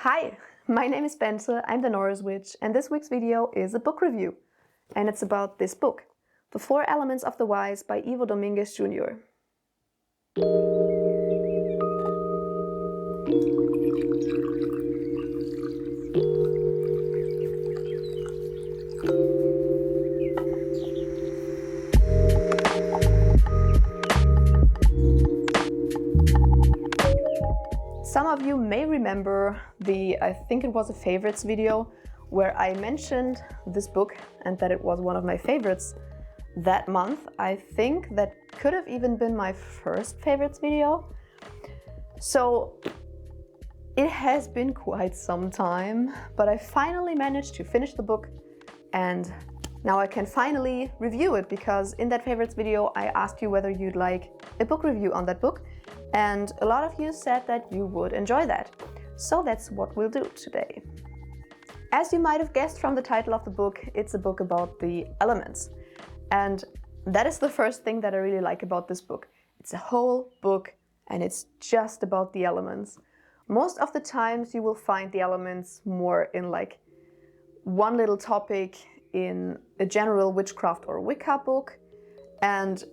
Hi, my name is Bente, I'm the Norris Witch, and this week's video is a book review. And it's about this book, The 4 Elements of the Wise by Ivo Dominguez Jr. Some of you may remember I think it was a favorites video where I mentioned this book and that it was one of my favorites that month. I think that could have even been my first favorites video. So it has been quite some time, but I finally managed to finish the book and now I can finally review it, because in that favorites video I asked you whether you'd like a book review on that book. And a lot of you said that you would enjoy that. So that's what we'll do today. As you might have guessed from the title of the book, it's a book about the elements. And that is the first thing that I really like about this book. It's a whole book and it's just about the elements. Most of the times you will find the elements more in like one little topic in a general witchcraft or Wicca book. And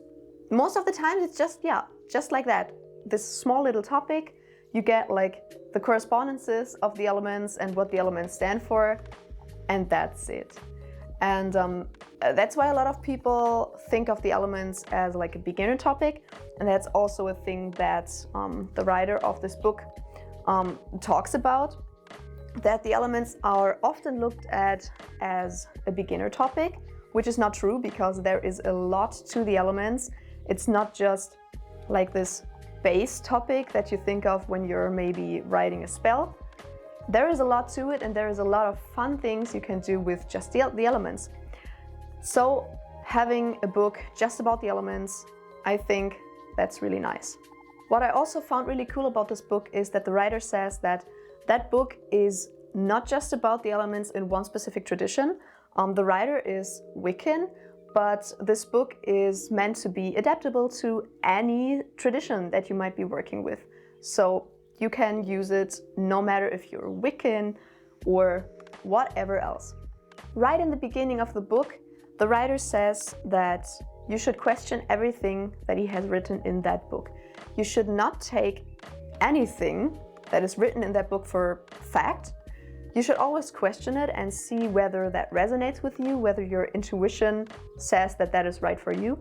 most of the time it's just like that. This small little topic, you get like the correspondences of the elements and what the elements stand for, and that's it. And that's why a lot of people think of the elements as like a beginner topic, and that's also a thing that the writer of this book talks about, that the elements are often looked at as a beginner topic, which is not true, because there is a lot to the elements. It's not just like this base topic that you think of when you're maybe writing a spell. There is a lot to it, and there is a lot of fun things you can do with just the elements. So having a book just about the elements, I think that's really nice. What I also found really cool about this book is that the writer says that that book is not just about the elements in one specific tradition. The writer is Wiccan, but this book is meant to be adaptable to any tradition that you might be working with. So you can use it no matter if you're Wiccan or whatever else. Right in the beginning of the book, the writer says that you should question everything that he has written in that book. You should not take anything that is written in that book for fact. You should always question it and see whether that resonates with you, whether your intuition says that that is right for you.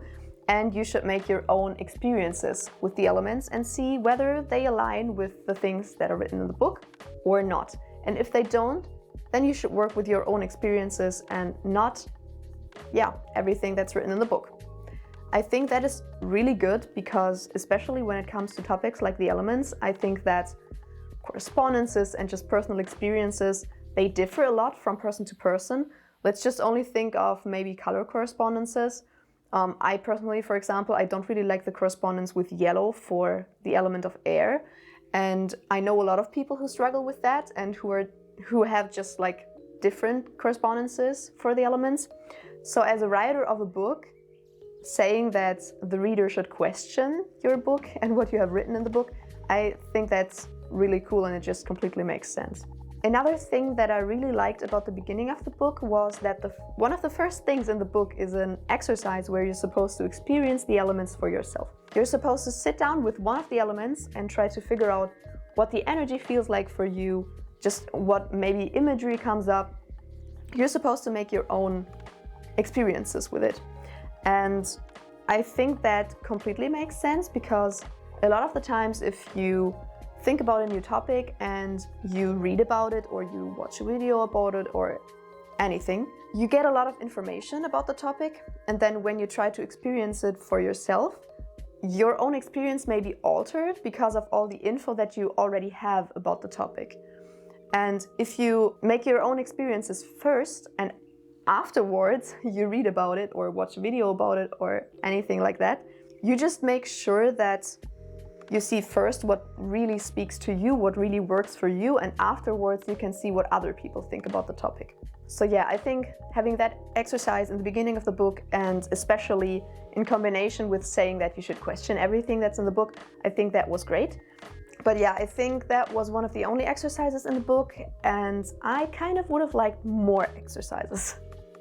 And you should make your own experiences with the elements and see whether they align with the things that are written in the book or not. And if they don't, then you should work with your own experiences and not, everything that's written in the book. I think that is really good, because especially when it comes to topics like the elements, I think that correspondences and just personal experiences, they differ a lot from person to person. Let's just only think of maybe color correspondences. I personally, for example, I don't really like the correspondence with yellow for the element of air. And I know a lot of people who struggle with that and who have just like different correspondences for the elements. So as a writer of a book, saying that the reader should question your book and what you have written in the book, I think that's really cool, and it just completely makes sense. Another thing that I really liked about the beginning of the book was that one of the first things in the book is an exercise where you're supposed to experience the elements for yourself. You're supposed to sit down with one of the elements and try to figure out what the energy feels like for you, just what maybe imagery comes up. You're supposed to make your own experiences with it. And I think that completely makes sense, because a lot of the times if you think about a new topic and you read about it or you watch a video about it or anything, you get a lot of information about the topic, and then when you try to experience it for yourself, your own experience may be altered because of all the info that you already have about the topic. And if you make your own experiences first and afterwards you read about it or watch a video about it or anything like that, you just make sure that you see first what really speaks to you, what really works for you, and afterwards you can see what other people think about the topic. So I think having that exercise in the beginning of the book, and especially in combination with saying that you should question everything that's in the book, I think that was great. But yeah, I think that was one of the only exercises in the book, and I kind of would have liked more exercises.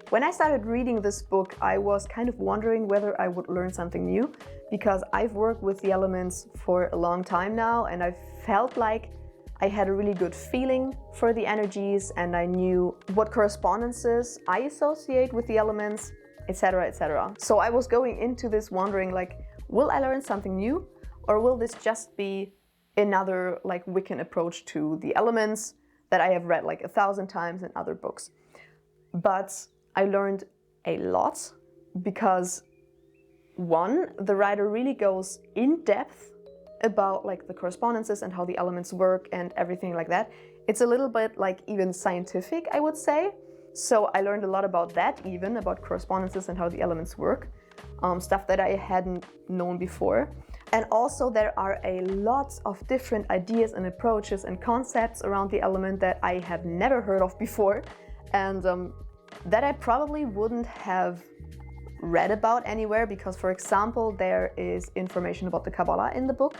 When I started reading this book, I was kind of wondering whether I would learn something new, because I've worked with the elements for a long time now, and I felt like I had a really good feeling for the energies, and I knew what correspondences I associate with the elements, etc., etc. So I was going into this wondering, like, will I learn something new, or will this just be another like Wiccan approach to the elements that I have read like 1,000 times in other books? But I learned a lot, because one, the writer really goes in depth about like the correspondences and how the elements work and everything like that. It's a little bit like even scientific, I would say. So I learned a lot about that, even about correspondences and how the elements work, stuff that I hadn't known before. And also there are a lot of different ideas and approaches and concepts around the element that I have never heard of before, and that I probably wouldn't have read about anywhere, because, for example, there is information about the Kabbalah in the book,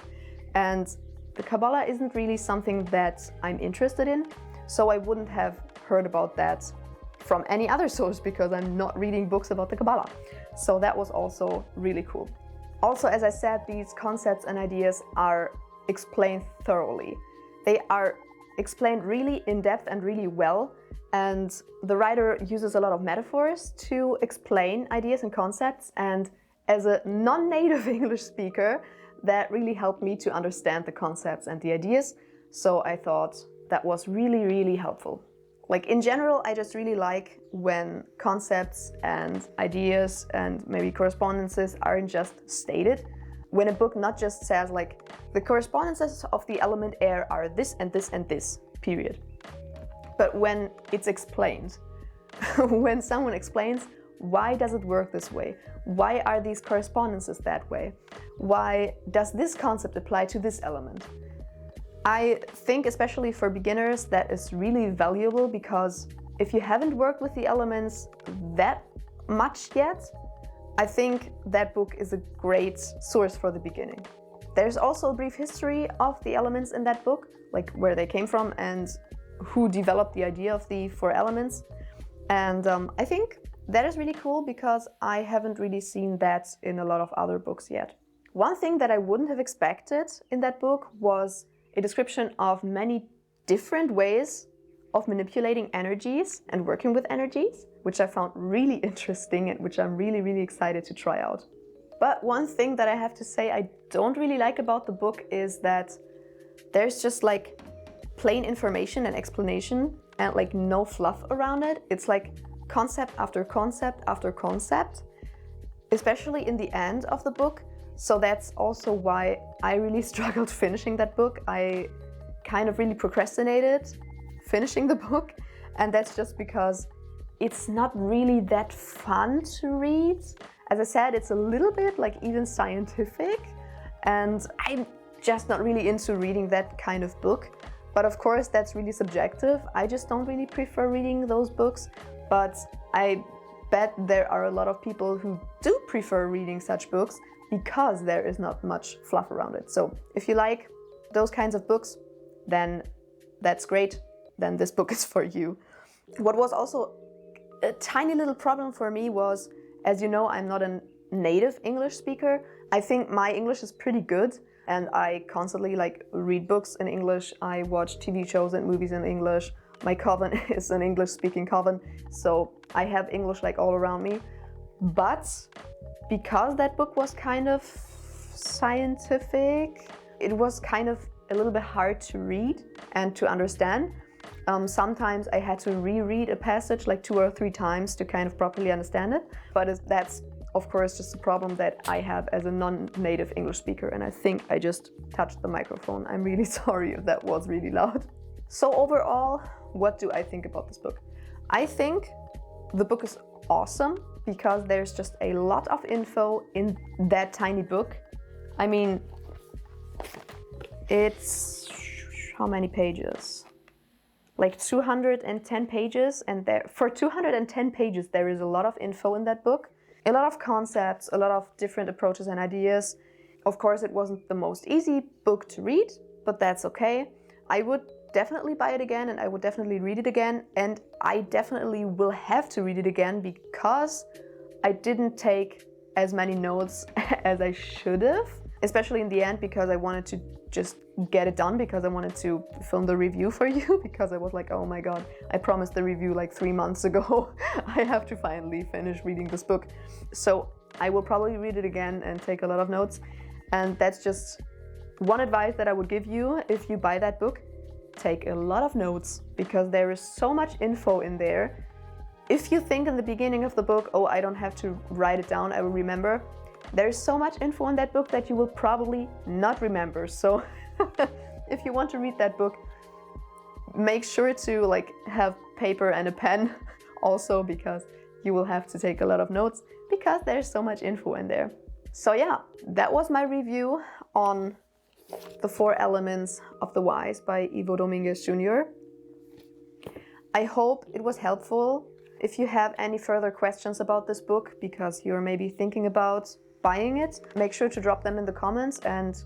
and the Kabbalah isn't really something that I'm interested in, so I wouldn't have heard about that from any other source, because I'm not reading books about the Kabbalah. So that was also really cool. Also, as I said, these concepts and ideas are explained thoroughly. They are explained really in depth and really well, and the writer uses a lot of metaphors to explain ideas and concepts, and as a non-native English speaker, that really helped me to understand the concepts and the ideas, so I thought that was really, really helpful. Like, in general, I just really like when concepts and ideas and maybe correspondences aren't just stated. When a book not just says like, the correspondences of the element air are this and this and this, period. But when it's explained, when someone explains, why does it work this way? Why are these correspondences that way? Why does this concept apply to this element? I think, especially for beginners, that is really valuable, because if you haven't worked with the elements that much yet, I think that book is a great source for the beginning. There's also a brief history of the elements in that book, like where they came from and who developed the idea of the 4 elements. And I think that is really cool, because I haven't really seen that in a lot of other books yet. One thing that I wouldn't have expected in that book was a description of many different ways of manipulating energies and working with energies, which I found really interesting and which I'm really, really excited to try out. But one thing that I have to say I don't really like about the book is that there's just like plain information and explanation and like no fluff around it. It's like concept after concept after concept, especially in the end of the book. So that's also why I really struggled finishing that book. I kind of really procrastinated finishing the book, and that's just because it's not really that fun to read. As I said, it's a little bit like even scientific, and I'm just not really into reading that kind of book. But of course, that's really subjective. I just don't really prefer reading those books, but I bet there are a lot of people who do prefer reading such books, because there is not much fluff around it. So if you like those kinds of books, then that's great. Then this book is for you. What was also a tiny little problem for me was, as you know, I'm not a native English speaker. I think my English is pretty good, and I constantly like read books in English. I watch TV shows and movies in English. My coven is an English-speaking coven, so I have English like all around me. But because that book was kind of scientific, it was kind of a little bit hard to read and to understand. Sometimes I had to reread a passage like 2 or 3 times to kind of properly understand it. But that's, of course, just a problem that I have as a non-native English speaker. And I think I just touched the microphone. I'm really sorry if that was really loud. So overall, what do I think about this book? I think the book is awesome, because there's just a lot of info in that tiny book. I mean, it's how many pages? Like 210 pages, and for 210 pages there is a lot of info in that book. A lot of concepts, a lot of different approaches and ideas. Of course, it wasn't the most easy book to read, but that's okay. I would definitely buy it again, and I would definitely read it again, and I definitely will have to read it again because I didn't take as many notes as I should have, especially in the end, because I wanted to just get it done, because I wanted to film the review for you, because I was like, oh my god, I promised the review like 3 months ago. I have to finally finish reading this book. So I will probably read it again and take a lot of notes. And that's just one advice that I would give you if you buy that book. Take a lot of notes, because there is so much info in there. If you think in the beginning of the book, oh, I don't have to write it down, I will remember. There is so much info in that book that you will probably not remember. So if you want to read that book, make sure to like have paper and a pen also, because you will have to take a lot of notes, because there's so much info in there. So yeah, that was my review on The 4 Elements of the Wise by Ivo Dominguez Jr. I hope it was helpful. If you have any further questions about this book, because you're maybe thinking about buying it, make sure to drop them in the comments and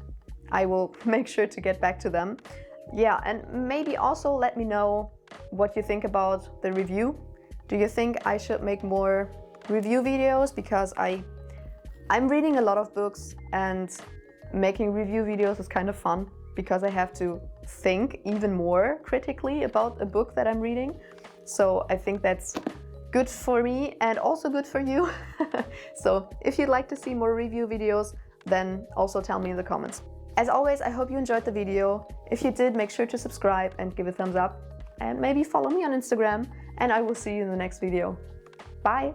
I will make sure to get back to them. Yeah, and maybe also let me know what you think about the review. Do you think I should make more review videos? Because I'm reading a lot of books, and making review videos is kind of fun, because I have to think even more critically about a book that I'm reading. So I think that's good for me and also good for you. So if you'd like to see more review videos, then also tell me in the comments. As always, I hope you enjoyed the video. If you did, make sure to subscribe and give a thumbs up, and maybe follow me on Instagram, and I will see you in the next video. Bye!